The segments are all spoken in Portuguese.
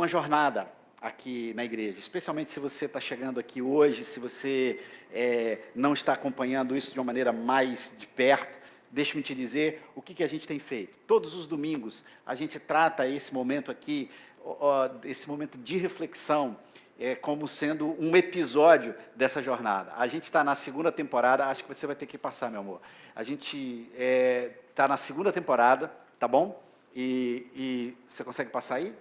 uma jornada aqui na igreja, especialmente se você está chegando aqui hoje, se você não está acompanhando isso de uma maneira mais de perto. Deixa-me te dizer o que a gente tem feito. Todos os domingos a gente trata esse momento aqui, esse momento de reflexão, como sendo um episódio dessa jornada. A gente está na segunda temporada, acho que você vai ter que passar, meu amor. A gente está na segunda temporada, tá bom? E você consegue passar aí?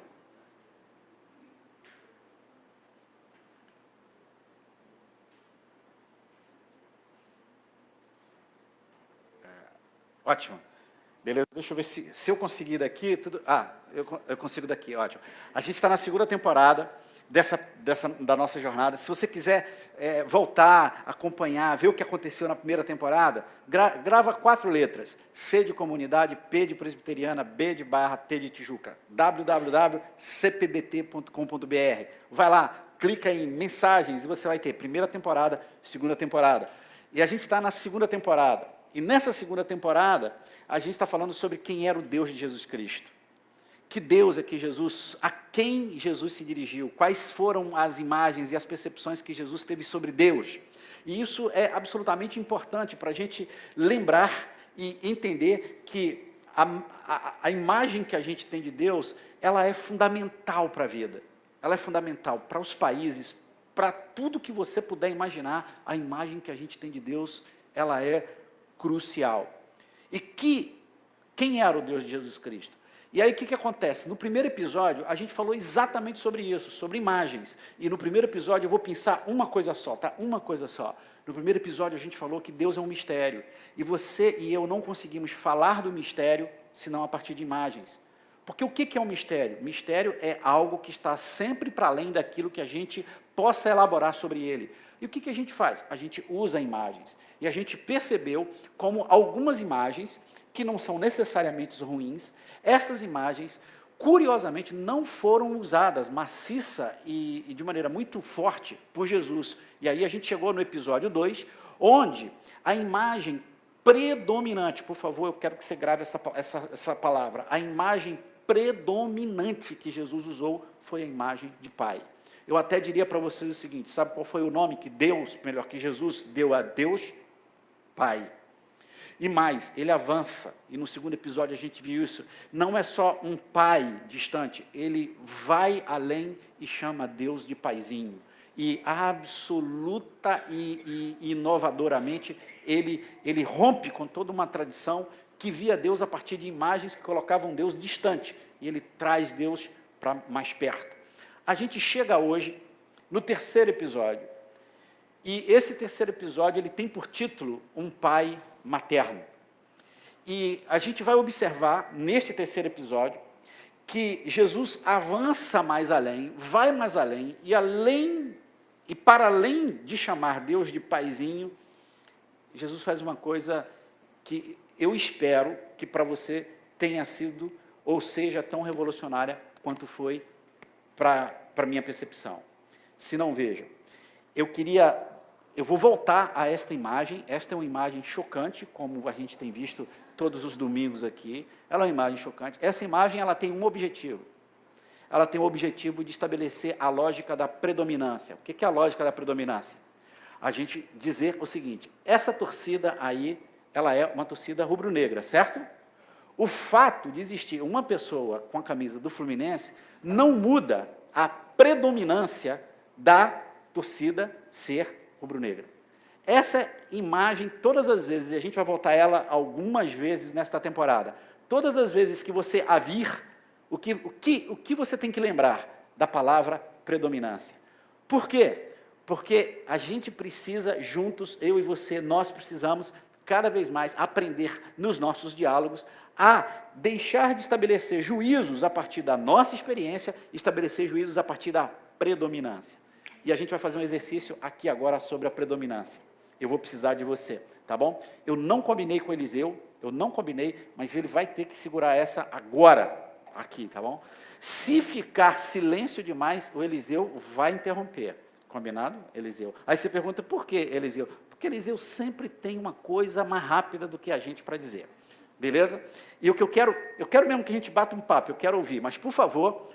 Ótimo. Beleza, deixa eu ver se eu conseguir daqui. Eu consigo daqui, ótimo. A gente está na segunda temporada da nossa jornada. Se você quiser voltar, acompanhar, ver o que aconteceu na primeira temporada, grava 4 letras. C de comunidade, P de presbiteriana, B de barra, T de Tijuca. www.cpbt.com.br. Vai lá, clica em mensagens e você vai ter primeira temporada, segunda temporada. E a gente está na segunda temporada. E nessa segunda temporada, a gente está falando sobre quem era o Deus de Jesus Cristo. Que Deus é que Jesus, a quem Jesus se dirigiu, quais foram as imagens e as percepções que Jesus teve sobre Deus. E isso é absolutamente importante para a gente lembrar e entender que a imagem que a gente tem de Deus, ela é fundamental para a vida. Ela é fundamental para os países, para tudo que você puder imaginar, a imagem que a gente tem de Deus, ela é crucial. E quem era o Deus de Jesus Cristo? E aí o que acontece? No primeiro episódio, a gente falou exatamente sobre isso, sobre imagens. E no primeiro episódio eu vou pensar uma coisa só, tá? Uma coisa só. No primeiro episódio a gente falou que Deus é um mistério. E você e eu não conseguimos falar do mistério, senão a partir de imagens. Porque o que é um mistério? Mistério é algo que está sempre para além daquilo que a gente possa elaborar sobre ele. E o que a gente faz? A gente usa imagens. E a gente percebeu como algumas imagens, que não são necessariamente ruins, estas imagens, curiosamente, não foram usadas maciça e de maneira muito forte por Jesus. E aí a gente chegou no episódio 2, onde a imagem predominante, por favor, eu quero que você grave essa palavra, a imagem predominante que Jesus usou foi a imagem de Pai. Eu até diria para vocês o seguinte, sabe qual foi o nome que Deus, melhor que Jesus, deu a Deus? Pai. E mais, ele avança, e no segundo episódio a gente viu isso, não é só um pai distante, ele vai além e chama Deus de paizinho. E absoluta e inovadoramente, ele rompe com toda uma tradição que via Deus a partir de imagens que colocavam Deus distante, e ele traz Deus para mais perto. A gente chega hoje no terceiro episódio, e esse terceiro episódio ele tem por título um pai materno. E a gente vai observar, neste terceiro episódio, que Jesus avança mais além, vai mais além, e para além de chamar Deus de paizinho, Jesus faz uma coisa que eu espero que para você tenha sido, ou seja, tão revolucionária quanto foi para a minha percepção. Se não, vejam, eu vou voltar a esta imagem. Esta é uma imagem chocante, como a gente tem visto todos os domingos aqui. Ela é uma imagem chocante. Essa imagem ela tem um objetivo. Ela tem o objetivo de estabelecer a lógica da predominância. O que é a lógica da predominância? A gente dizer o seguinte, essa torcida aí, ela é uma torcida rubro-negra, certo? O fato de existir uma pessoa com a camisa do Fluminense não muda a predominância da torcida ser rubro-negra. Essa imagem, todas as vezes, e a gente vai voltar a ela algumas vezes nesta temporada, todas as vezes que você a vir, o que você tem que lembrar da palavra predominância? Por quê? Porque a gente precisa, juntos, eu e você, nós precisamos cada vez mais aprender nos nossos diálogos a deixar de estabelecer juízos a partir da nossa experiência, estabelecer juízos a partir da predominância. E a gente vai fazer um exercício aqui agora sobre a predominância. Eu vou precisar de você, tá bom? Eu não combinei com o Eliseu, mas ele vai ter que segurar essa agora, aqui, tá bom? Se ficar silêncio demais, o Eliseu vai interromper. Combinado, Eliseu? Aí você pergunta, por que, Eliseu? Porque Eliseu sempre tem uma coisa mais rápida do que a gente para dizer. Beleza? E o que eu quero mesmo que a gente bata um papo, eu quero ouvir, mas por favor,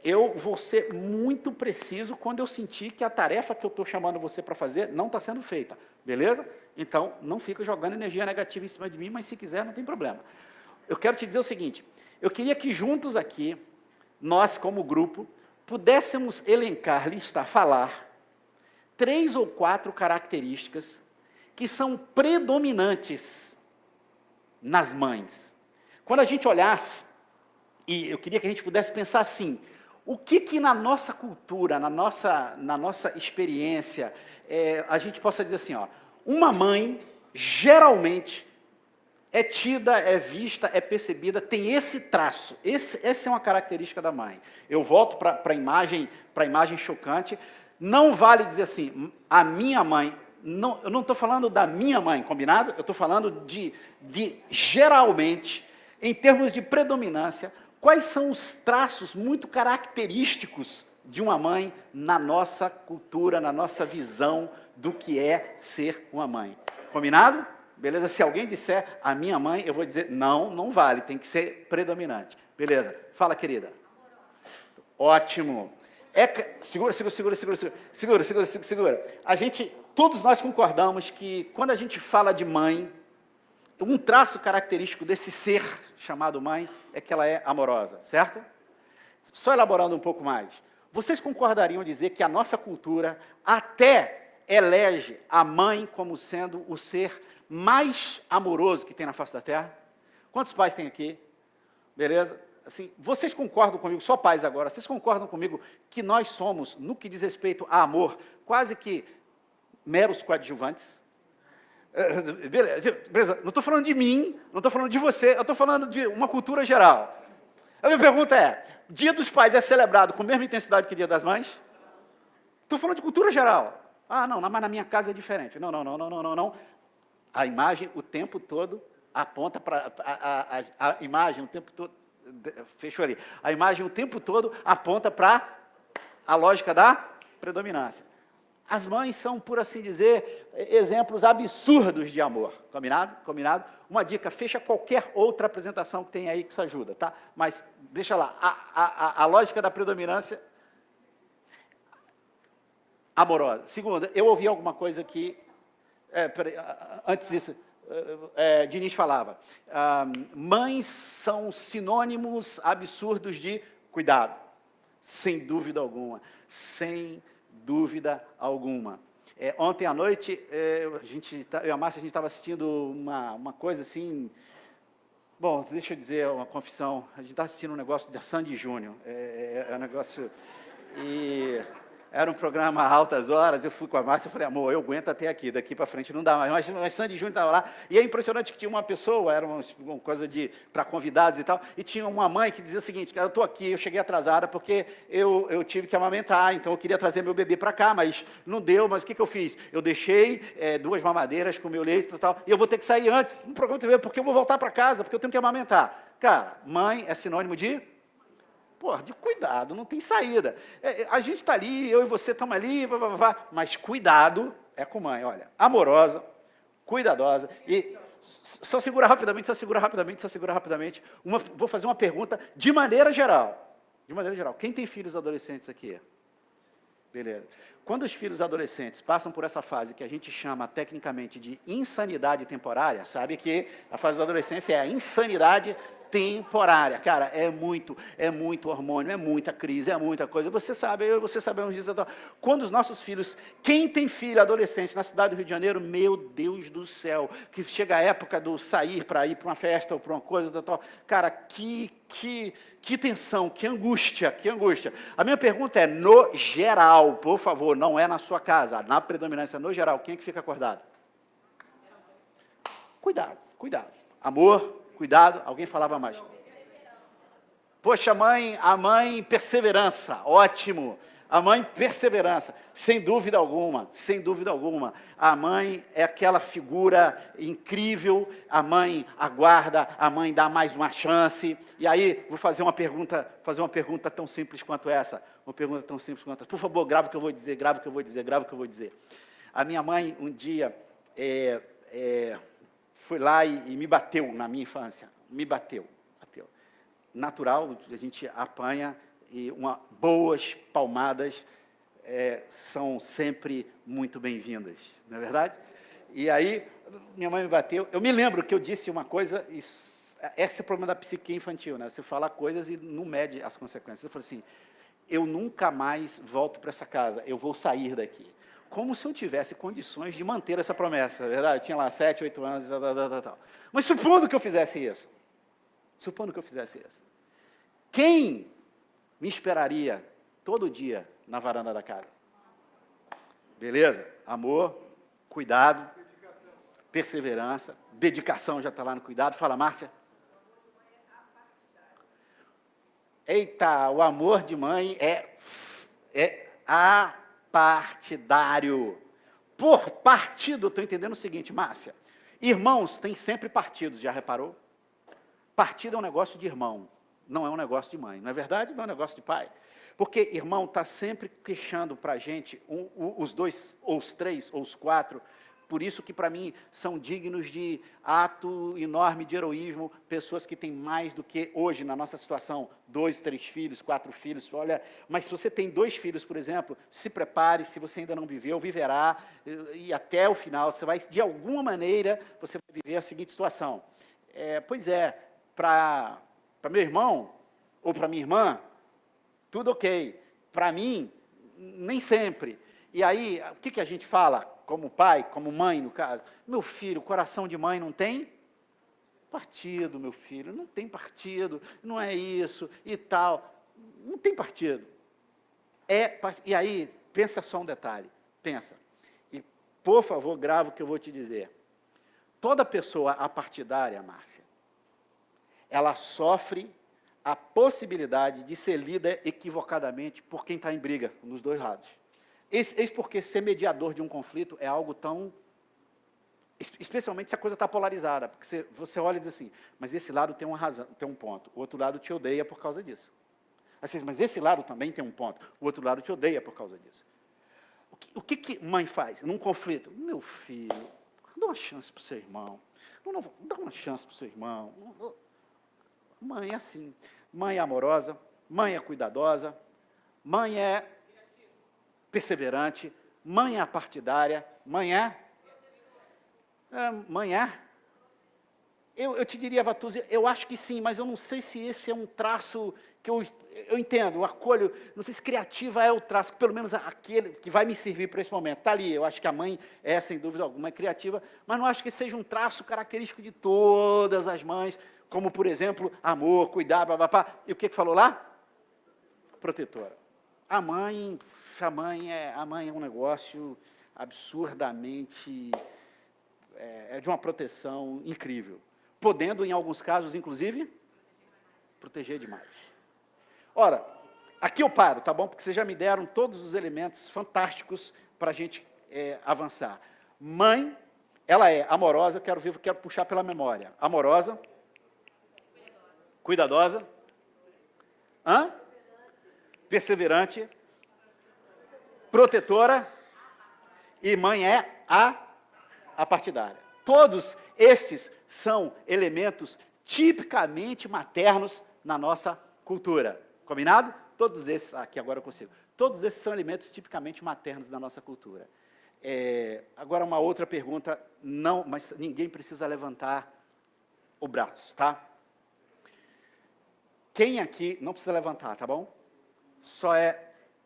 eu vou ser muito preciso quando eu sentir que a tarefa que eu estou chamando você para fazer não está sendo feita, beleza? Então, não fica jogando energia negativa em cima de mim, mas se quiser, não tem problema. Eu quero te dizer o seguinte, eu queria que juntos aqui, nós como grupo, pudéssemos elencar, listar, falar 3 ou 4 características que são predominantes nas mães. Quando a gente olhasse, e eu queria que a gente pudesse pensar assim, o que na nossa cultura, na nossa experiência, a gente possa dizer assim, ó, uma mãe, geralmente, é tida, é vista, é percebida, tem esse traço, essa é uma característica da mãe. Eu volto para a imagem chocante, não vale dizer assim, a minha mãe, não, eu não estou falando da minha mãe, combinado? Eu estou falando de geralmente, em termos de predominância, quais são os traços muito característicos de uma mãe na nossa cultura, na nossa visão do que é ser uma mãe. Combinado? Beleza? Se alguém disser a minha mãe, eu vou dizer, não vale, tem que ser predominante. Beleza? Fala, querida. Ótimo. Segura. Todos nós concordamos que quando a gente fala de mãe, um traço característico desse ser chamado mãe é que ela é amorosa, certo? Só elaborando um pouco mais. Vocês concordariam em dizer que a nossa cultura até elege a mãe como sendo o ser mais amoroso que tem na face da Terra? Quantos pais tem aqui? Beleza? Assim, vocês concordam comigo, só pais agora, vocês concordam comigo que nós somos, no que diz respeito a amor, quase que meros coadjuvantes? Beleza, não estou falando de mim, não estou falando de você, eu estou falando de uma cultura geral. A minha pergunta é, Dia dos Pais é celebrado com a mesma intensidade que Dia das Mães? Estou falando de cultura geral. Ah, não, mas na minha casa é diferente. Não. A imagem o tempo todo aponta para a imagem o tempo todo, fechou ali. A imagem o tempo todo aponta para a lógica da predominância. As mães são, por assim dizer, exemplos absurdos de amor. Combinado? Combinado? Uma dica, fecha qualquer outra apresentação que tem aí que isso ajuda, tá? Mas, deixa lá, a lógica da predominância amorosa. Segunda, eu ouvi alguma coisa que, antes disso, Diniz falava, mães são sinônimos absurdos de cuidado. Sem dúvida alguma. Sem dúvida alguma. Ontem à noite, eu e a Márcia, a gente estava assistindo uma coisa assim... Bom, deixa eu dizer uma confissão. A gente está assistindo um negócio da Sandy Júnior. É um negócio... E era um programa a altas horas, eu fui com a Márcia e falei, amor, eu aguento até aqui, daqui para frente não dá mais. Mas Sandy Júnior estava lá, e é impressionante que tinha uma pessoa, era uma coisa para convidados e tal, e tinha uma mãe que dizia o seguinte, cara, eu estou aqui, eu cheguei atrasada porque eu tive que amamentar, então eu queria trazer meu bebê para cá, mas não deu, mas o que eu fiz? Eu deixei 2 mamadeiras com meu leite e tal, e eu vou ter que sair antes no programa de TV, porque eu vou voltar para casa, porque eu tenho que amamentar. Cara, mãe é sinônimo de... de cuidado, não tem saída. A gente está ali, eu e você estamos ali, mas cuidado é com mãe, olha, amorosa, cuidadosa, e só segura rapidamente, vou fazer uma pergunta de maneira geral. Quem tem filhos adolescentes aqui? Beleza. Quando os filhos adolescentes passam por essa fase que a gente chama tecnicamente de insanidade temporária, sabe que a fase da adolescência é a insanidade temporária, cara, é muito hormônio, é muita crise, é muita coisa, você sabe, você sabemos disso. Quando os nossos filhos, quem tem filho adolescente na cidade do Rio de Janeiro, meu Deus do céu, que chega a época do sair para ir para uma festa ou para uma coisa, cara, que tensão, que angústia. A minha pergunta é, no geral, por favor, não é na sua casa, na predominância, no geral, quem é que fica acordado? Cuidado. Amor, cuidado, alguém falava mais. Poxa, a mãe perseverança, ótimo. A mãe perseverança, sem dúvida alguma. A mãe é aquela figura incrível, a mãe aguarda, a mãe dá mais uma chance. E aí, vou fazer uma pergunta tão simples quanto essa. Por favor, grava o que eu vou dizer. A minha mãe, um dia, foi lá e me bateu na minha infância. Natural, a gente apanha E boas palmadas são sempre muito bem-vindas, não é verdade? E aí, minha mãe me bateu. Eu me lembro que eu disse uma coisa, esse é o problema da psique infantil, né? Você fala coisas e não mede as consequências. Eu falei assim, eu nunca mais volto para essa casa, eu vou sair daqui. Como se eu tivesse condições de manter essa promessa, verdade? Eu tinha lá 7, 8 anos, tal. Mas supondo que eu fizesse isso, quem me esperaria todo dia na varanda da casa? Beleza? Amor, cuidado, perseverança, dedicação já está lá no cuidado. Fala, Márcia. Eita, o amor de mãe é apartidário. Por partido, estou entendendo o seguinte, Márcia. Irmãos têm sempre partidos, já reparou? Partido é um negócio de irmão, não é um negócio de mãe. Não é verdade? Não é um negócio de pai. Porque irmão está sempre queixando para a gente, os dois, ou os três, ou os quatro. Por isso que, para mim, são dignos de ato enorme de heroísmo, pessoas que têm mais do que hoje, na nossa situação, 2, 3 filhos, 4 filhos. Olha, mas se você tem 2 filhos, por exemplo, se prepare, se você ainda não viveu, viverá, e até o final, você vai, de alguma maneira, você vai viver a seguinte situação. Para meu irmão, ou para minha irmã, tudo ok. Para mim, nem sempre. E aí, o que a gente fala? Como pai, como mãe, no caso, meu filho, coração de mãe não tem partido, meu filho, não tem partido, não é isso, e tal, não tem partido. E aí, pensa só um detalhe, pensa, e por favor, grava o que eu vou te dizer. Toda pessoa apartidária, Márcia, ela sofre a possibilidade de ser lida equivocadamente por quem está em briga, nos dois lados. Eis porque ser mediador de um conflito é algo tão... Especialmente se a coisa está polarizada, porque você olha e diz assim, mas esse lado tem uma razão, tem um ponto, o outro lado te odeia por causa disso. Assim, mas esse lado também tem um ponto, o outro lado te odeia por causa disso. O que mãe faz num conflito? Meu filho, dá uma chance para o seu irmão. Dá uma chance para o seu irmão. Mãe é assim. Mãe é amorosa, mãe é cuidadosa, mãe é perseverante, mãe é partidária, mãe é... Eu te diria, Vatuzzi, eu acho que sim, mas eu não sei se esse é um traço que eu entendo, eu acolho, não sei se criativa é o traço, pelo menos aquele que vai me servir para esse momento. Está ali, eu acho que a mãe é, sem dúvida alguma, criativa, mas não acho que seja um traço característico de todas as mães, como, por exemplo, amor, cuidado, babapá. E o que falou lá? Protetora. A mãe é um negócio absurdamente... de uma proteção incrível. Podendo, em alguns casos, inclusive, proteger demais. Ora, aqui eu paro, tá bom? Porque vocês já me deram todos os elementos fantásticos para a gente avançar. Mãe, ela é amorosa, eu quero puxar pela memória. Amorosa, cuidadosa, perseverante, protetora, e mãe é a partidária. Todos estes são elementos tipicamente maternos na nossa cultura. Combinado? Todos esses, aqui agora eu consigo. Todos esses são elementos tipicamente maternos da nossa cultura. Agora uma outra pergunta, não, mas ninguém precisa levantar o braço, tá? Quem aqui, não precisa levantar, tá bom?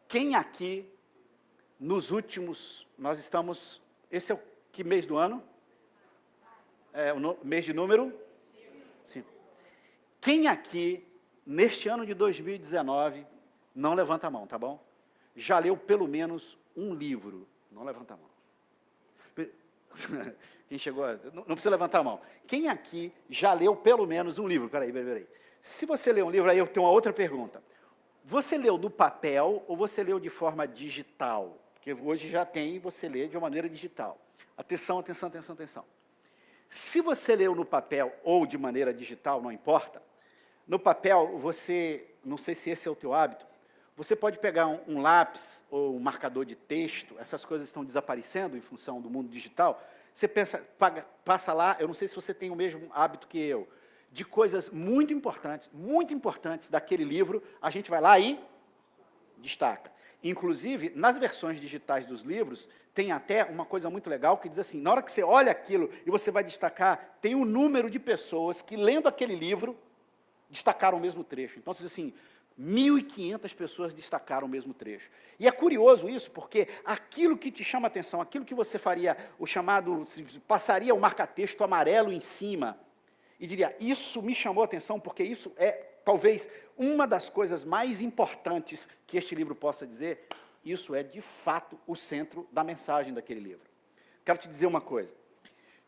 Quem aqui, nos últimos, nós estamos, esse é o que mês do ano? O mês de número? 5. Quem aqui, neste ano de 2019, não levanta a mão, tá bom? Já leu pelo menos um livro? Não levanta a mão. Quem chegou, não precisa levantar a mão. Quem aqui já leu pelo menos um livro? Peraí. Se você leu um livro, aí eu tenho uma outra pergunta. Você leu no papel ou você leu de forma digital? Porque hoje já tem, você lê de uma maneira digital. Atenção. Se você leu no papel ou de maneira digital, não importa, no papel você, não sei se esse é o teu hábito, você pode pegar um lápis ou um marcador de texto, essas coisas estão desaparecendo em função do mundo digital, você passa lá, eu não sei se você tem o mesmo hábito que eu, de coisas muito importantes daquele livro, a gente vai lá e destaca. Inclusive, nas versões digitais dos livros, tem até uma coisa muito legal que diz assim, na hora que você olha aquilo e você vai destacar, tem um número de pessoas que, lendo aquele livro, destacaram o mesmo trecho. Então, diz assim, 1.500 pessoas destacaram o mesmo trecho. E é curioso isso, porque aquilo que te chama a atenção, aquilo que você faria, o chamado, passaria o marca-texto amarelo em cima, e diria, isso me chamou a atenção, porque isso é, talvez, uma das coisas mais importantes que este livro possa dizer, isso é, de fato, o centro da mensagem daquele livro. Quero te dizer uma coisa.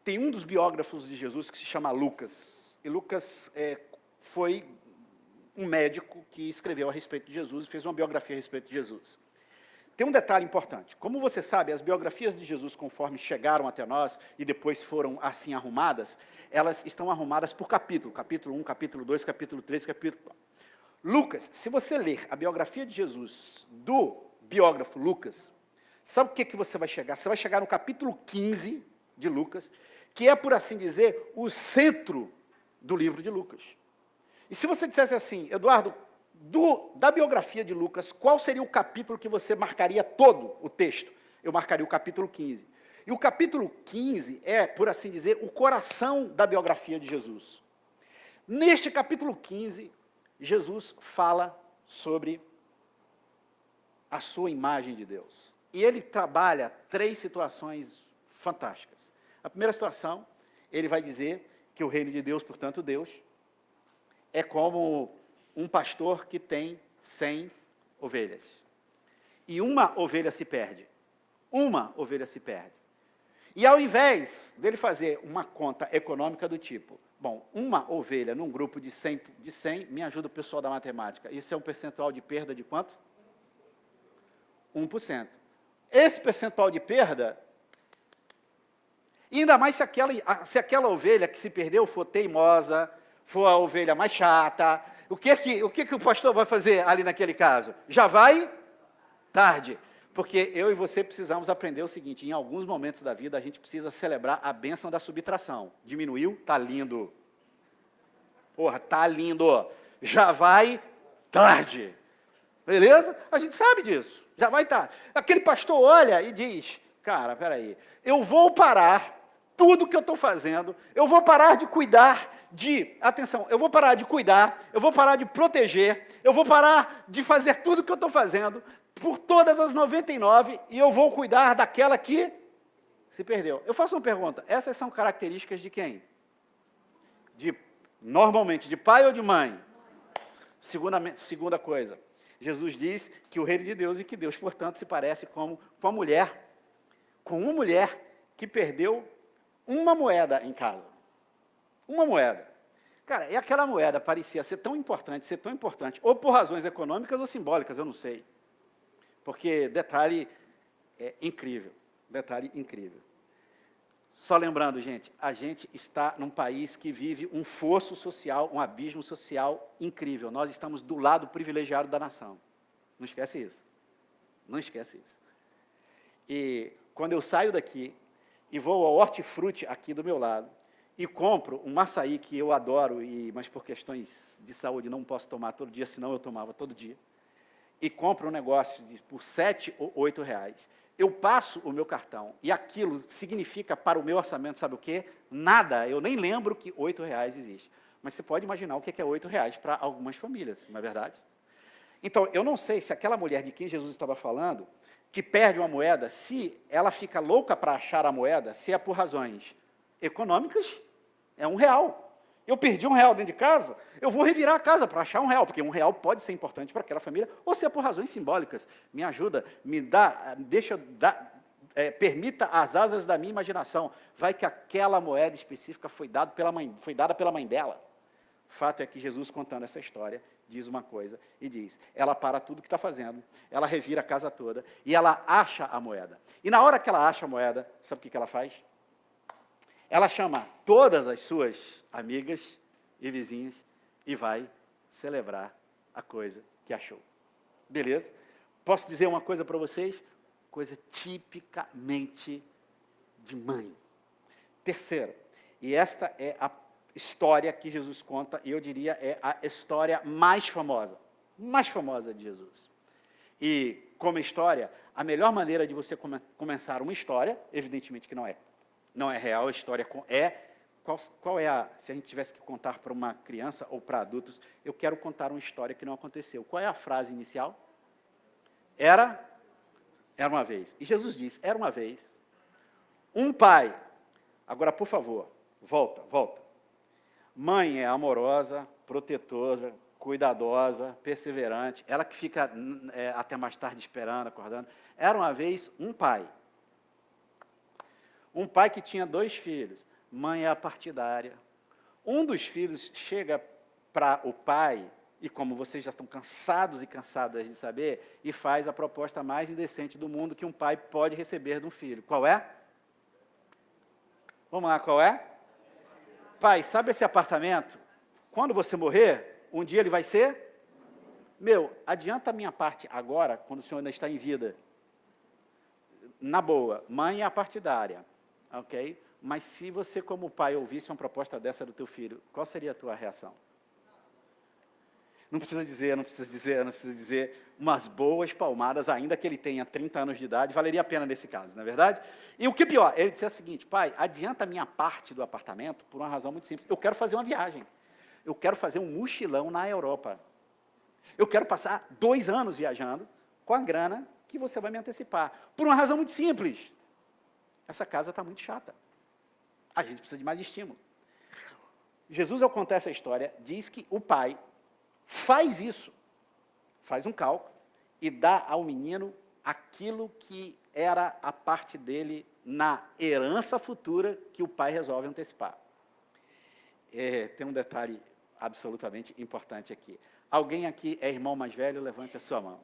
Tem um dos biógrafos de Jesus que se chama Lucas, e Lucas foi um médico que escreveu a respeito de Jesus e fez uma biografia a respeito de Jesus. Tem um detalhe importante. Como você sabe, as biografias de Jesus, conforme chegaram até nós e depois foram assim arrumadas, elas estão arrumadas por capítulo. Capítulo 1, capítulo 2, capítulo 3, capítulo 4. Lucas, se você ler a biografia de Jesus do biógrafo Lucas, sabe o que você vai chegar? Você vai chegar no capítulo 15 de Lucas, que é, por assim dizer, o centro do livro de Lucas. E se você dissesse assim, Eduardo, da biografia de Lucas, qual seria o capítulo que você marcaria todo o texto? Eu marcaria o capítulo 15. E o capítulo 15 é, por assim dizer, o coração da biografia de Jesus. Neste capítulo 15, Jesus fala sobre a sua imagem de Deus. E ele trabalha 3 situações fantásticas. A primeira situação, ele vai dizer que o reino de Deus, portanto Deus, é como um pastor que tem 100 ovelhas. E uma ovelha se perde. Uma ovelha se perde. E ao invés dele fazer uma conta econômica do tipo, bom, uma ovelha num grupo de 100, me ajuda o pessoal da matemática, isso é um percentual de perda de quanto? 1%. Esse percentual de perda, ainda mais se aquela ovelha que se perdeu for teimosa, for a ovelha mais chata, o que o pastor vai fazer ali naquele caso? Já vai tarde. Porque eu e você precisamos aprender o seguinte, em alguns momentos da vida a gente precisa celebrar a bênção da subtração. Diminuiu? Tá lindo. Porra, tá lindo. Já vai tarde. Beleza? A gente sabe disso. Já vai tarde. Aquele pastor olha e diz, cara, peraí, eu vou parar tudo que eu estou fazendo, eu vou parar de cuidar atenção, eu vou parar de cuidar, eu vou parar de proteger, eu vou parar de fazer tudo que eu estou fazendo, por todas as 99, e eu vou cuidar daquela que se perdeu. Eu faço uma pergunta, essas são características de quem? Normalmente, de pai ou de mãe? Segunda coisa, Jesus diz que o reino de Deus e que Deus, portanto, se parece com uma mulher que perdeu uma moeda em casa. Uma moeda. Cara, e aquela moeda parecia ser tão importante, ou por razões econômicas ou simbólicas, eu não sei. Porque, detalhe incrível. Só lembrando, gente, a gente está num país que vive um fosso social, um abismo social incrível. Nós estamos do lado privilegiado da nação. Não esquece isso. Não esquece isso. E quando eu saio daqui e vou ao hortifruti aqui do meu lado e compro um açaí que eu adoro, mas por questões de saúde não posso tomar todo dia, senão eu tomava todo dia, e compro um negócio por 7 ou 8 reais, eu passo o meu cartão, e aquilo significa para o meu orçamento, sabe o quê? Nada, eu nem lembro que 8 reais existe. Mas você pode imaginar o que é 8 reais para algumas famílias, não é verdade? Então, eu não sei se aquela mulher de quem Jesus estava falando, que perde uma moeda, se ela fica louca para achar a moeda, se é por razões econômicas, é R$1. Eu perdi R$1 dentro de casa, eu vou revirar a casa para achar R$1, porque R$1 pode ser importante para aquela família, ou se é por razões simbólicas. Me ajuda, me dá, permita as asas da minha imaginação. Vai que aquela moeda específica foi dada pela mãe dela. O fato é que Jesus, contando essa história, diz uma coisa e diz, ela para tudo que está fazendo, ela revira a casa toda e ela acha a moeda. E na hora que ela acha a moeda, sabe o que ela faz? Ela chama todas as suas amigas e vizinhas e vai celebrar a coisa que achou. Beleza? Posso dizer uma coisa para vocês? Coisa tipicamente de mãe. Terceiro, e esta é a história que Jesus conta, e eu diria é a história mais famosa de Jesus. E, como história, a melhor maneira de você começar uma história, evidentemente que não é real, a história qual é se a gente tivesse que contar para uma criança ou para adultos, eu quero contar uma história que não aconteceu. Qual é a frase inicial? Era uma vez. E Jesus disse, era uma vez, um pai. Agora, por favor, volta. Mãe é amorosa, protetora, cuidadosa, perseverante, ela que fica até mais tarde esperando, acordando. Era uma vez um pai que tinha 2 filhos, mãe é a partidária. Um dos filhos chega para o pai, e como vocês já estão cansados e cansadas de saber, e faz a proposta mais indecente do mundo que um pai pode receber de um filho. Qual é? Vamos lá, qual é? Pai, sabe esse apartamento? Quando você morrer, um dia ele vai ser meu. Adianta a minha parte agora, quando o senhor ainda está em vida. Na boa, mãe é a partidária, ok? Mas se você, como pai, ouvisse uma proposta dessa do teu filho, qual seria a tua reação? Não precisa dizer, umas boas palmadas, ainda que ele tenha 30 anos de idade, valeria a pena nesse caso, não é verdade? E o que é pior, ele disse o seguinte, pai, adianta a minha parte do apartamento por uma razão muito simples. Eu quero fazer uma viagem. Eu quero fazer um mochilão na Europa. Eu quero passar 2 anos viajando com a grana que você vai me antecipar. Por uma razão muito simples. Essa casa está muito chata. A gente precisa de mais estímulo. Jesus, ao contar essa história, diz que o pai faz isso, faz um cálculo e dá ao menino aquilo que era a parte dele na herança futura que o pai resolve antecipar. Tem um detalhe absolutamente importante aqui. Alguém aqui é irmão mais velho? Levante a sua mão.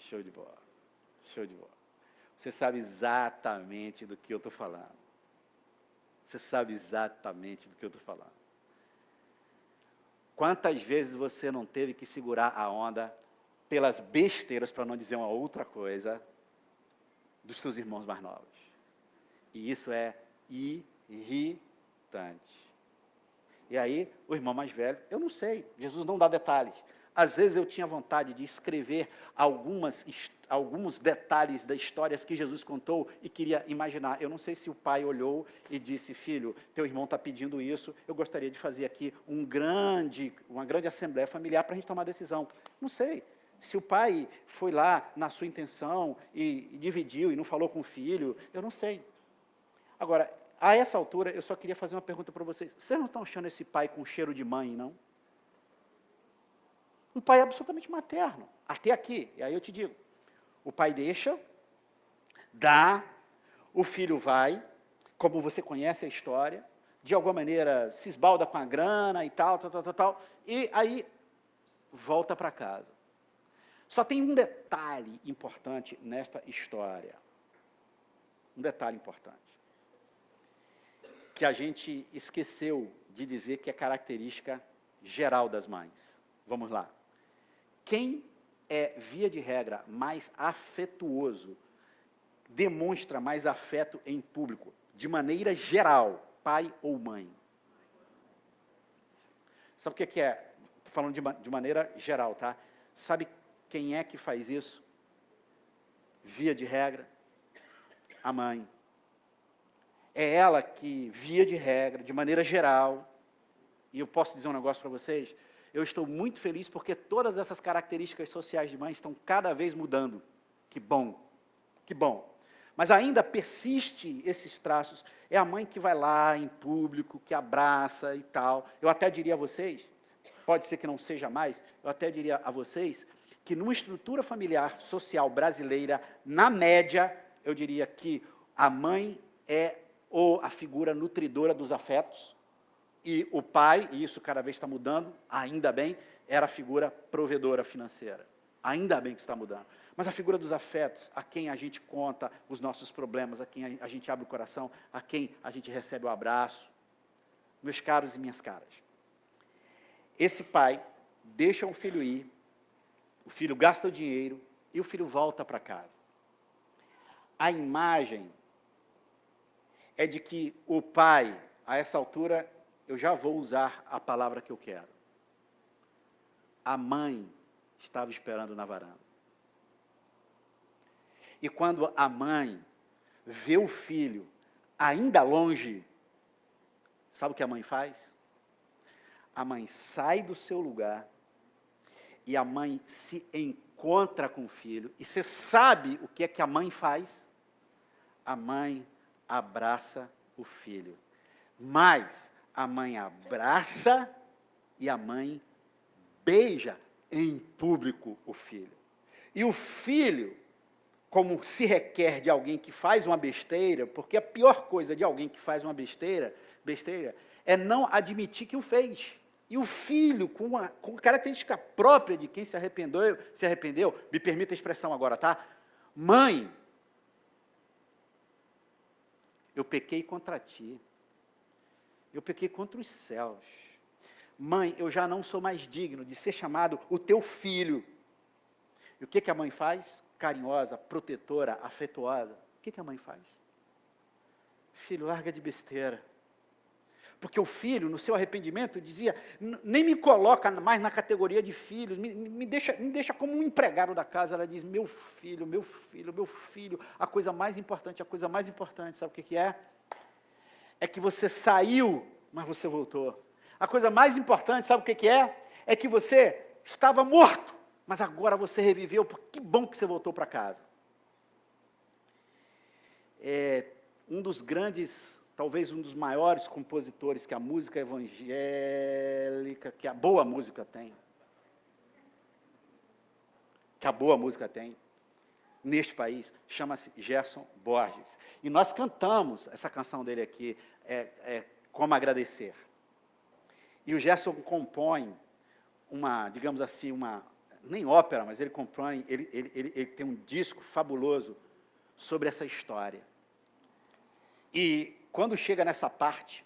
Show de bola. Show de bola. Você sabe exatamente do que eu estou falando. Você sabe exatamente do que eu estou falando. Quantas vezes você não teve que segurar a onda pelas besteiras, para não dizer uma outra coisa, dos seus irmãos mais novos? E isso é irritante. E aí, o irmão mais velho, eu não sei, Jesus não dá detalhes. Às vezes eu tinha vontade de escrever alguns detalhes das histórias que Jesus contou e queria imaginar. Eu não sei se o pai olhou e disse, filho, teu irmão está pedindo isso, eu gostaria de fazer aqui uma grande assembleia familiar para a gente tomar decisão. Não sei. Se o pai foi lá na sua intenção e dividiu e não falou com o filho, eu não sei. Agora, a essa altura, eu só queria fazer uma pergunta para vocês. Vocês não estão achando esse pai com cheiro de mãe, não? Um pai absolutamente materno, até aqui. E aí eu te digo, o pai deixa, dá, o filho vai, como você conhece a história, de alguma maneira se esbalda com a grana e tal, e aí volta para casa. Só tem um detalhe importante nesta história. Um detalhe importante. Que a gente esqueceu de dizer que é característica geral das mães. Vamos lá. Quem é, via de regra, mais afetuoso, demonstra mais afeto em público, de maneira geral, pai ou mãe? Sabe o que é? Estou falando de maneira geral, tá? Sabe quem é que faz isso? Via de regra, a mãe. É ela que, via de regra, de maneira geral, e eu posso dizer um negócio para vocês, eu estou muito feliz porque todas essas características sociais de mãe estão cada vez mudando. Que bom, que bom. Mas ainda persiste esses traços. É a mãe que vai lá em público, que abraça e tal. Eu até diria a vocês, pode ser que não seja mais, eu até diria a vocês, que numa estrutura familiar social brasileira, na média, eu diria que a mãe é a figura nutridora dos afetos, e o pai, e isso cada vez está mudando, ainda bem, era a figura provedora financeira. Ainda bem que está mudando. Mas a figura dos afetos, a quem a gente conta os nossos problemas, a quem a gente abre o coração, a quem a gente recebe o abraço. Meus caros e minhas caras, esse pai deixa o filho ir, o filho gasta o dinheiro e o filho volta para casa. A imagem é de que o pai, a essa altura, eu já vou usar a palavra que eu quero. A mãe estava esperando na varanda. E quando a mãe vê o filho ainda longe, sabe o que a mãe faz? A mãe sai do seu lugar e a mãe se encontra com o filho. E você sabe o que é que a mãe faz? A mãe abraça o filho. Mas a mãe abraça e a mãe beija em público o filho. E o filho, como se requer de alguém que faz uma besteira, porque a pior coisa de alguém que faz uma besteira é não admitir que o fez. E o filho, com característica própria de quem se arrependeu, me permita a expressão agora, tá? Mãe, eu pequei contra ti. Eu pequei contra os céus. Mãe, eu já não sou mais digno de ser chamado o teu filho. E o que a mãe faz? Carinhosa, protetora, afetuosa. O que a mãe faz? Filho, larga de besteira. Porque o filho, no seu arrependimento, dizia, nem me coloca mais na categoria de filhos, me deixa como um empregado da casa. Ela diz, meu filho, meu filho, meu filho, a coisa mais importante, sabe o que é? É que você saiu, mas você voltou. A coisa mais importante, sabe o que é? É que você estava morto, mas agora você reviveu, que bom que você voltou para casa. Um dos grandes, talvez um dos maiores compositores que a música evangélica, que a boa música tem, neste país, chama-se Gerson Borges. E nós cantamos essa canção dele aqui, Como Agradecer. E o Gerson compõe digamos assim, nem ópera, mas ele compõe, ele tem um disco fabuloso sobre essa história. E quando chega nessa parte,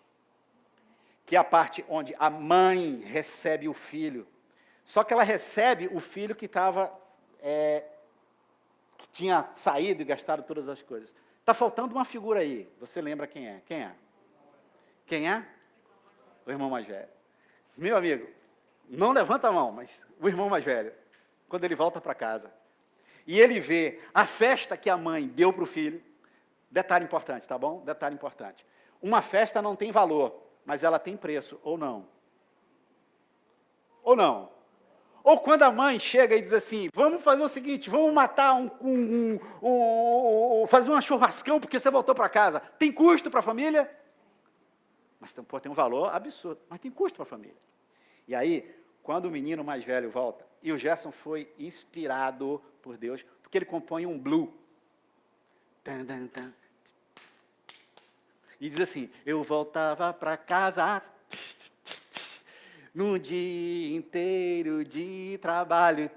que é a parte onde a mãe recebe o filho, só que ela recebe o filho que que tinha saído e gastado todas as coisas. Está faltando uma figura aí. Você lembra quem é? Quem é? O irmão mais velho. Meu amigo, não levanta a mão, mas o irmão mais velho, quando ele volta para casa, e ele vê a festa que a mãe deu para o filho, detalhe importante, tá bom? Detalhe importante. Uma festa não tem valor, mas ela tem preço, ou não? Ou não? Ou quando a mãe chega e diz assim, vamos fazer o seguinte, vamos matar fazer um churrascão porque você voltou para casa. Tem custo para a família? Mas tem um valor absurdo, mas tem custo para a família. E aí, quando o menino mais velho volta, e o Gerson foi inspirado por Deus, porque ele compõe um blue. E diz assim, eu voltava para casa num dia inteiro de trabalho.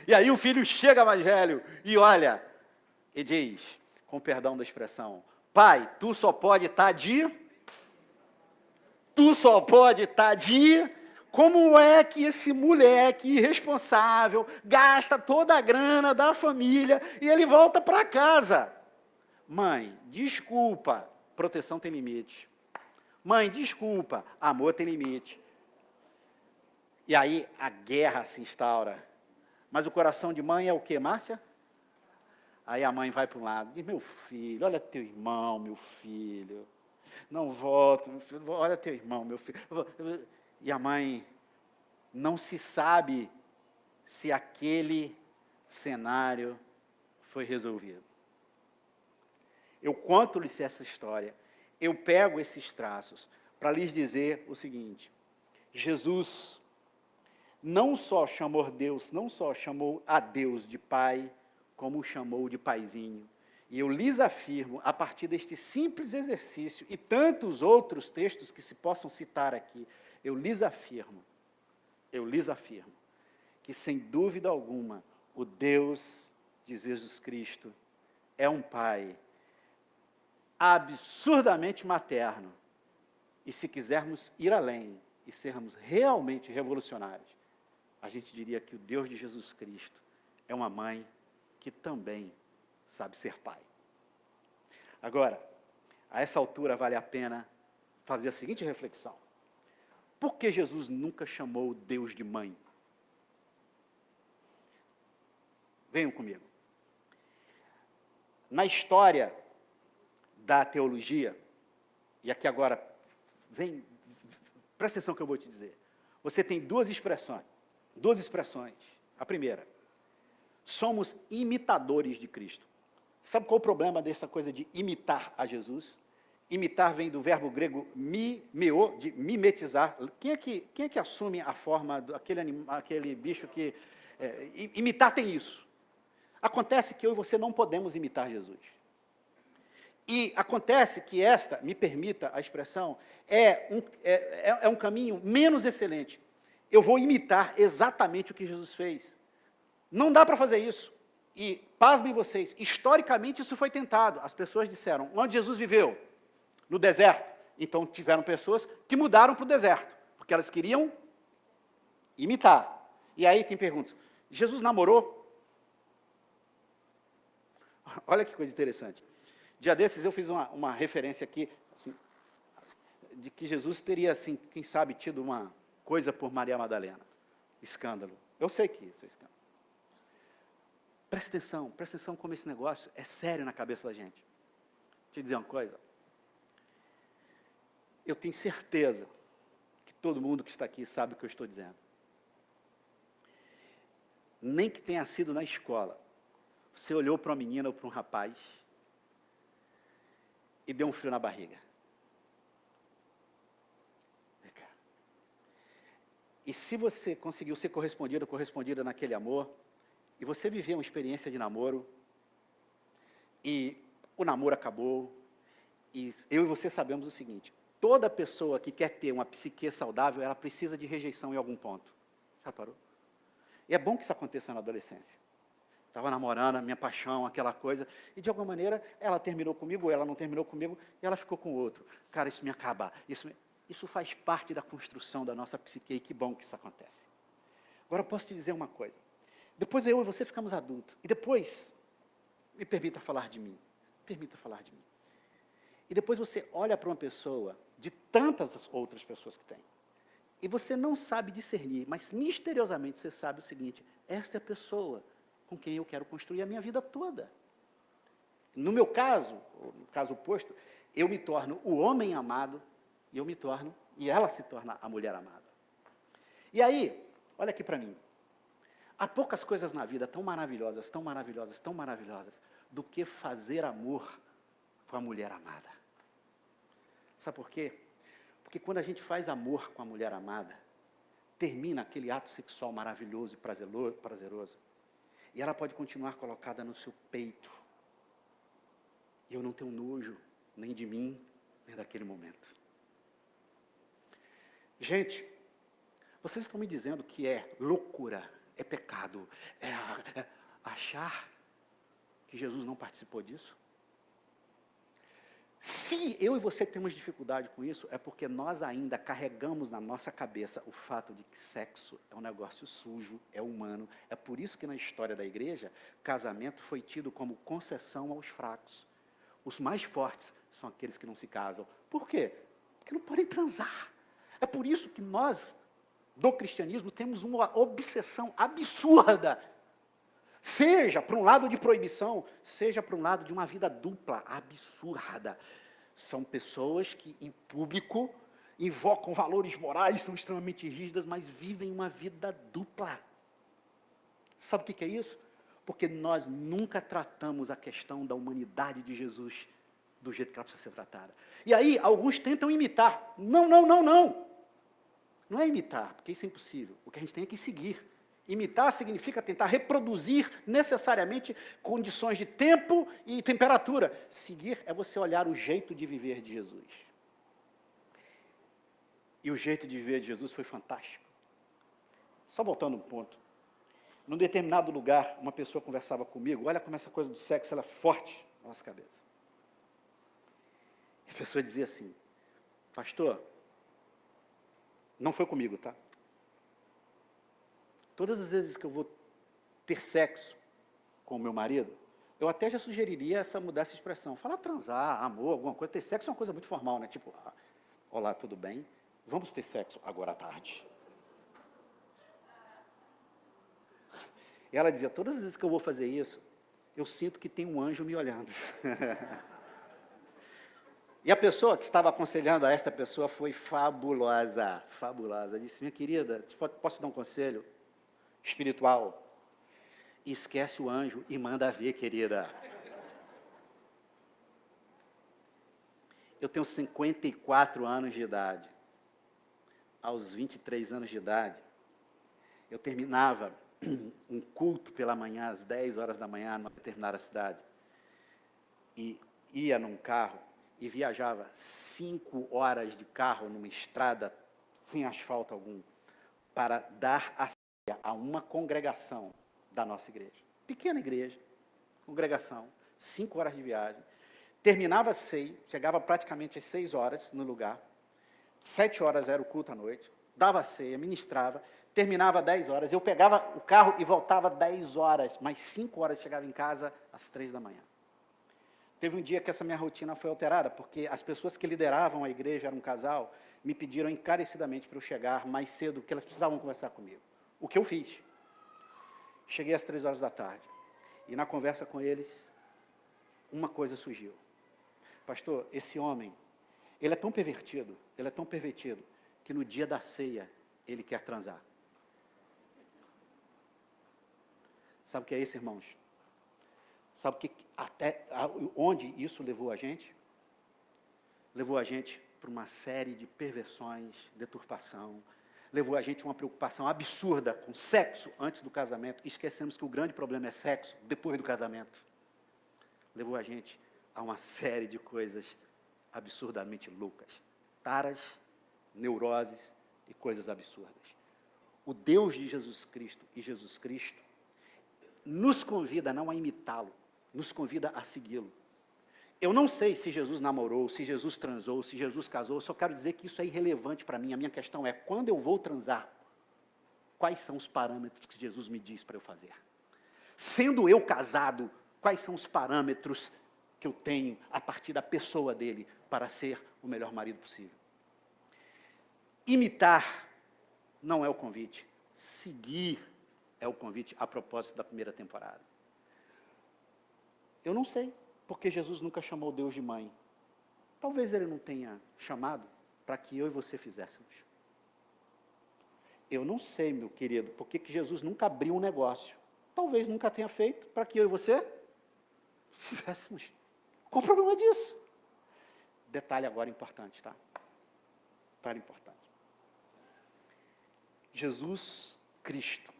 E aí o filho chega mais velho e olha, e diz, com perdão da expressão, pai, tu só pode estar de... Como é que esse moleque irresponsável gasta toda a grana da família e ele volta para casa? Mãe, desculpa, proteção tem limite. Mãe, desculpa, amor tem limite. E aí a guerra se instaura. Mas o coração de mãe é o quê, Márcia? Aí a mãe vai para um lado, diz, meu filho, olha teu irmão, meu filho. Não volta, meu filho, olha teu irmão, meu filho. E a mãe não se sabe se aquele cenário foi resolvido. Eu conto-lhes essa história, eu pego esses traços para lhes dizer o seguinte, Jesus não só chamou a Deus de Pai, como o chamou de Paizinho. E eu lhes afirmo, a partir deste simples exercício, e tantos outros textos que se possam citar aqui, eu lhes afirmo, que sem dúvida alguma, o Deus de Jesus Cristo é um Pai absurdamente materno. E se quisermos ir além e sermos realmente revolucionários, a gente diria que o Deus de Jesus Cristo é uma mãe que também sabe ser pai. Agora, a essa altura vale a pena fazer a seguinte reflexão. Por que Jesus nunca chamou Deus de mãe? Venham comigo. Na história da teologia, e aqui agora, presta atenção que eu vou te dizer. Você tem duas expressões. A primeira, somos imitadores de Cristo. Sabe qual é o problema dessa coisa de imitar a Jesus? Imitar vem do verbo grego mimeo, de mimetizar. Quem é que assume a forma daquele bicho que... imitar tem isso. Acontece que eu e você não podemos imitar Jesus. E acontece que me permita a expressão, é um caminho menos excelente. Eu vou imitar exatamente o que Jesus fez. Não dá para fazer isso. E, pasmem vocês, historicamente isso foi tentado. As pessoas disseram, onde Jesus viveu? No deserto. Então tiveram pessoas que mudaram para o deserto, porque elas queriam imitar. E aí tem perguntas, Jesus namorou? Olha que coisa interessante. Dia desses eu fiz uma referência aqui, assim, de que Jesus teria, assim, quem sabe, tido uma coisa por Maria Madalena. Escândalo. Eu sei que isso é escândalo. Presta atenção como esse negócio é sério na cabeça da gente. Deixa eu dizer uma coisa. Eu tenho certeza que todo mundo que está aqui sabe o que eu estou dizendo. Nem que tenha sido na escola. Você olhou para uma menina ou para um rapaz e deu um frio na barriga. E se você conseguiu ser correspondido ou correspondida naquele amor, e você viveu uma experiência de namoro, e o namoro acabou, e eu e você sabemos o seguinte, toda pessoa que quer ter uma psique saudável, ela precisa de rejeição em algum ponto. Já parou? E é bom que isso aconteça na adolescência. Estava namorando, a minha paixão, aquela coisa, e de alguma maneira ela terminou comigo, ou ela não terminou comigo, e ela ficou com o outro. Cara, isso me acaba. Isso faz parte da construção da nossa psique, e que bom que isso acontece. Agora eu posso te dizer uma coisa. Depois eu e você ficamos adultos, e depois, me permita falar de mim. E depois você olha para uma pessoa, de tantas outras pessoas que tem, e você não sabe discernir, mas misteriosamente você sabe o seguinte, esta é a pessoa com quem eu quero construir a minha vida toda. No meu caso, no caso oposto, eu me torno o homem amado, e ela se torna a mulher amada. E aí, olha aqui para mim, há poucas coisas na vida tão maravilhosas, do que fazer amor com a mulher amada. Sabe por quê? Porque quando a gente faz amor com a mulher amada, termina aquele ato sexual maravilhoso e prazeroso, e ela pode continuar colocada no seu peito. E eu não tenho nojo, nem de mim, nem daquele momento. Gente, vocês estão me dizendo que é loucura, é pecado, é achar que Jesus não participou disso? Se eu e você temos dificuldade com isso, é porque nós ainda carregamos na nossa cabeça o fato de que sexo é um negócio sujo, é humano. É por isso que na história da igreja, casamento foi tido como concessão aos fracos. Os mais fortes são aqueles que não se casam. Por quê? Porque não podem transar. É por isso que nós, do cristianismo, temos uma obsessão absurda. Seja para um lado de proibição, seja para um lado de uma vida dupla, absurda. São pessoas que, em público, invocam valores morais, são extremamente rígidas, mas vivem uma vida dupla. Sabe o que é isso? Porque nós nunca tratamos a questão da humanidade de Jesus do jeito que ela precisa ser tratada. E aí, alguns tentam imitar. Não. Não é imitar, porque isso é impossível. O que a gente tem é que seguir. Imitar significa tentar reproduzir necessariamente condições de tempo e temperatura. Seguir é você olhar o jeito de viver de Jesus. E o jeito de viver de Jesus foi fantástico. Só voltando um ponto. Num determinado lugar, uma pessoa conversava comigo, olha como essa coisa do sexo ela é forte na nossa cabeça. A pessoa dizia assim, pastor, não foi comigo, tá? Todas as vezes que eu vou ter sexo com o meu marido, eu até já sugeriria mudar essa expressão. Falar transar, amor, alguma coisa. Ter sexo é uma coisa muito formal, né? Tipo, olá, tudo bem? Vamos ter sexo agora à tarde. E ela dizia, todas as vezes que eu vou fazer isso, eu sinto que tem um anjo me olhando. E a pessoa que estava aconselhando a esta pessoa foi fabulosa, fabulosa. Disse, minha querida, posso dar um conselho espiritual? Esquece o anjo e manda ver, querida. Eu tenho 54 anos de idade. Aos 23 anos de idade, eu terminava um culto pela manhã, às 10 horas da manhã, numa determinada cidade. E ia num carro e viajava 5 horas de carro numa estrada, sem asfalto algum, para dar a ceia a uma congregação da nossa igreja. Pequena igreja, congregação, 5 horas de viagem. Terminava a ceia, chegava praticamente às 6 horas no lugar, 7 horas era o culto à noite, dava a ceia, ministrava, terminava às 10 horas, eu pegava o carro e voltava 10 horas, mais 5 horas chegava em casa às 3 da manhã. Teve um dia que essa minha rotina foi alterada, porque as pessoas que lideravam a igreja, era um casal, me pediram encarecidamente para eu chegar mais cedo, porque elas precisavam conversar comigo. O que eu fiz? Cheguei às 3 horas da tarde, e na conversa com eles, uma coisa surgiu. Pastor, esse homem, ele é tão pervertido, que no dia da ceia, ele quer transar. Sabe o que é isso, irmãos? Sabe onde isso levou a gente? Levou a gente para uma série de perversões, deturpação, levou a gente a uma preocupação absurda com sexo antes do casamento, e esquecemos que o grande problema é sexo depois do casamento. Levou a gente a uma série de coisas absurdamente loucas, taras, neuroses e coisas absurdas. O Deus de Jesus Cristo e Jesus Cristo nos convida não a imitá-lo, nos convida a segui-lo. Eu não sei se Jesus namorou, se Jesus transou, se Jesus casou, só quero dizer que isso é irrelevante para mim. A minha questão é, quando eu vou transar, quais são os parâmetros que Jesus me diz para eu fazer? Sendo eu casado, quais são os parâmetros que eu tenho a partir da pessoa dele para ser o melhor marido possível? Imitar não é o convite, seguir é o convite a propósito da primeira temporada. Eu não sei, porque Jesus nunca chamou Deus de mãe. Talvez ele não tenha chamado para que eu e você fizéssemos. Eu não sei, meu querido, porque que Jesus nunca abriu um negócio. Talvez nunca tenha feito para que eu e você fizéssemos. Qual o problema disso? Detalhe agora importante, tá? Detalhe importante. Jesus Cristo,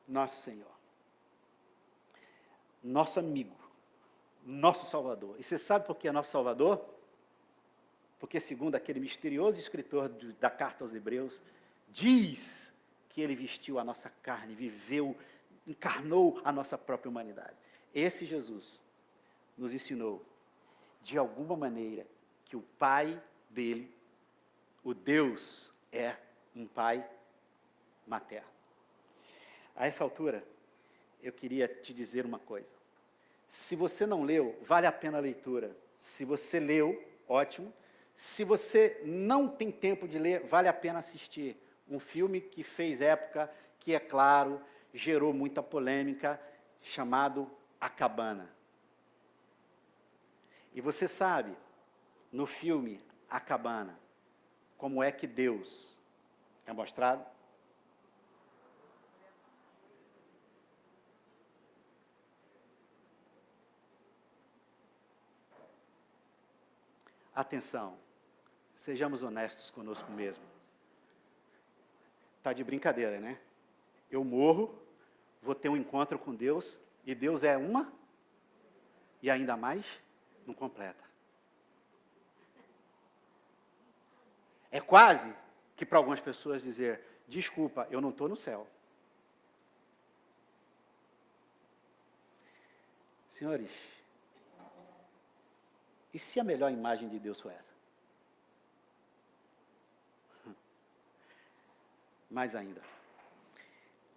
nosso Senhor, nosso amigo, nosso Salvador. E você sabe por que é nosso Salvador? Porque, segundo aquele misterioso escritor da carta aos Hebreus, diz que ele vestiu a nossa carne, viveu, encarnou a nossa própria humanidade. Esse Jesus nos ensinou, de alguma maneira, que o Pai dele, o Deus, é um Pai materno. A essa altura, eu queria te dizer uma coisa. Se você não leu, vale a pena a leitura. Se você leu, ótimo. Se você não tem tempo de ler, vale a pena assistir. Um filme que fez época, que, é claro, gerou muita polêmica, chamado A Cabana. E você sabe, no filme A Cabana, como é que Deus é mostrado? Atenção, sejamos honestos conosco mesmo. Está de brincadeira, né? Eu morro, vou ter um encontro com Deus, e Deus é uma, e ainda mais, não completa. É quase que para algumas pessoas dizer, desculpa, eu não estou no céu. Senhores, e se a melhor imagem de Deus for essa? Mais ainda,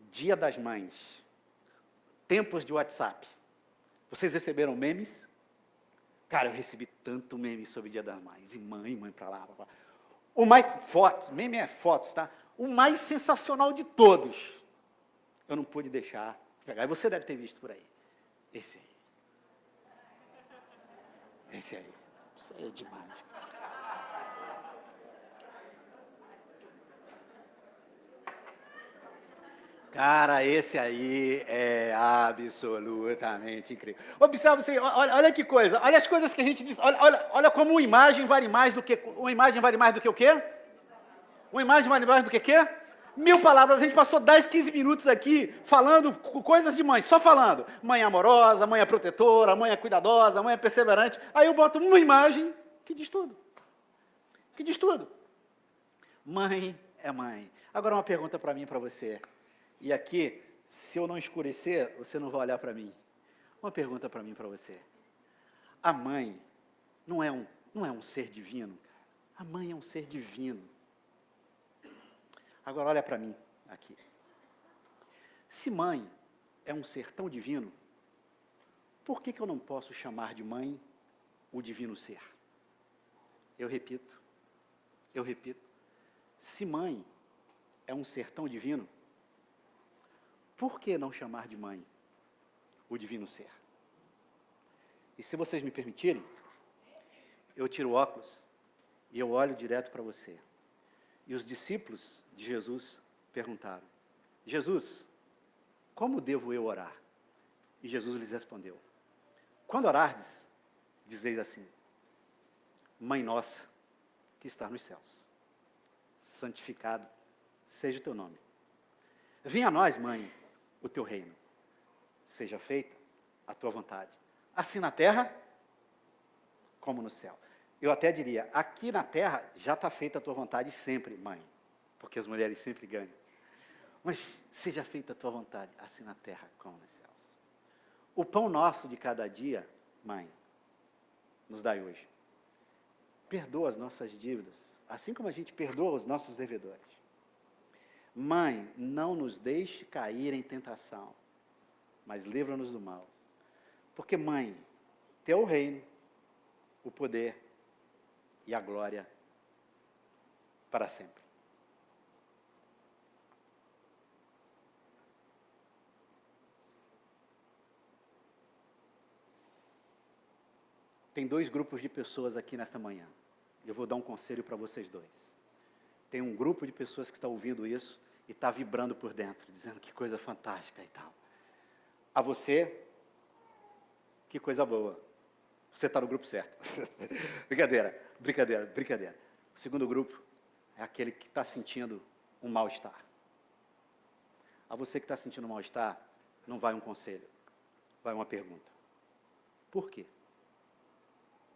Dia das Mães, tempos de WhatsApp. Vocês receberam memes? Cara, eu recebi tanto meme sobre Dia das Mães, e mãe para lá, para lá. O mais, fotos, meme é fotos, tá? O mais sensacional de todos, eu não pude deixar Aí você deve ter visto por aí. Esse aí. Esse aí. Isso aí é demais. Cara, esse aí é absolutamente incrível. Observe, você, olha que coisa, olha as coisas que a gente diz, olha como uma imagem vale mais do que, uma imagem vale mais do que o quê? Uma imagem vale mais do que quê? 1000 palavras, a gente passou 10, 15 minutos aqui falando coisas de mãe, só falando. Mãe amorosa, mãe é protetora, mãe é cuidadosa, mãe é perseverante. Aí eu boto uma imagem que diz tudo. Que diz tudo. Mãe é mãe. Agora uma pergunta para mim e para você. E aqui, se eu não escurecer, você não vai olhar para mim. Uma pergunta para mim e para você. A mãe não é um ser divino? A mãe é um ser divino. Agora olha para mim aqui. Se mãe é um ser tão divino, por que eu não posso chamar de mãe o divino ser? Eu repito. Se mãe é um ser tão divino, por que não chamar de mãe o divino ser? E se vocês me permitirem, eu tiro o óculos e eu olho direto para você. E os discípulos de Jesus perguntaram: Jesus, como devo eu orar? E Jesus lhes respondeu: quando orardes, dizeis assim: Mãe nossa, que está nos céus, santificado seja o teu nome. Venha a nós, mãe, o teu reino. Seja feita a tua vontade, assim na terra como no céu. Eu até diria, aqui na terra já está feita a tua vontade sempre, mãe, porque as mulheres sempre ganham. Mas seja feita a tua vontade, assim na terra como nos céus. O pão nosso de cada dia, mãe, nos dai hoje. Perdoa as nossas dívidas, assim como a gente perdoa os nossos devedores. Mãe, não nos deixe cair em tentação, mas livra-nos do mal. Porque, mãe, teu o reino, o poder e a glória para sempre. Tem 2 grupos de pessoas aqui nesta manhã. Eu vou dar um conselho para vocês dois. Tem um grupo de pessoas que está ouvindo isso e está vibrando por dentro, dizendo que coisa fantástica e tal. A você, que coisa boa. Você está no grupo certo. Brincadeira. O segundo grupo é aquele que está sentindo um mal-estar. A você que está sentindo um mal-estar, não vai um conselho, vai uma pergunta. Por quê?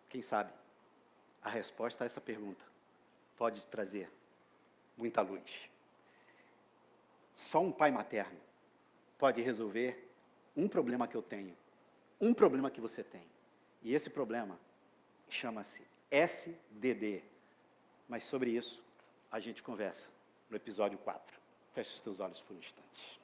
Quem sabe a resposta a essa pergunta pode trazer muita luz. Só um pai materno pode resolver um problema que eu tenho, um problema que você tem. E esse problema chama-se SDD. Mas sobre isso a gente conversa no episódio 4. Feche os teus olhos por um instante.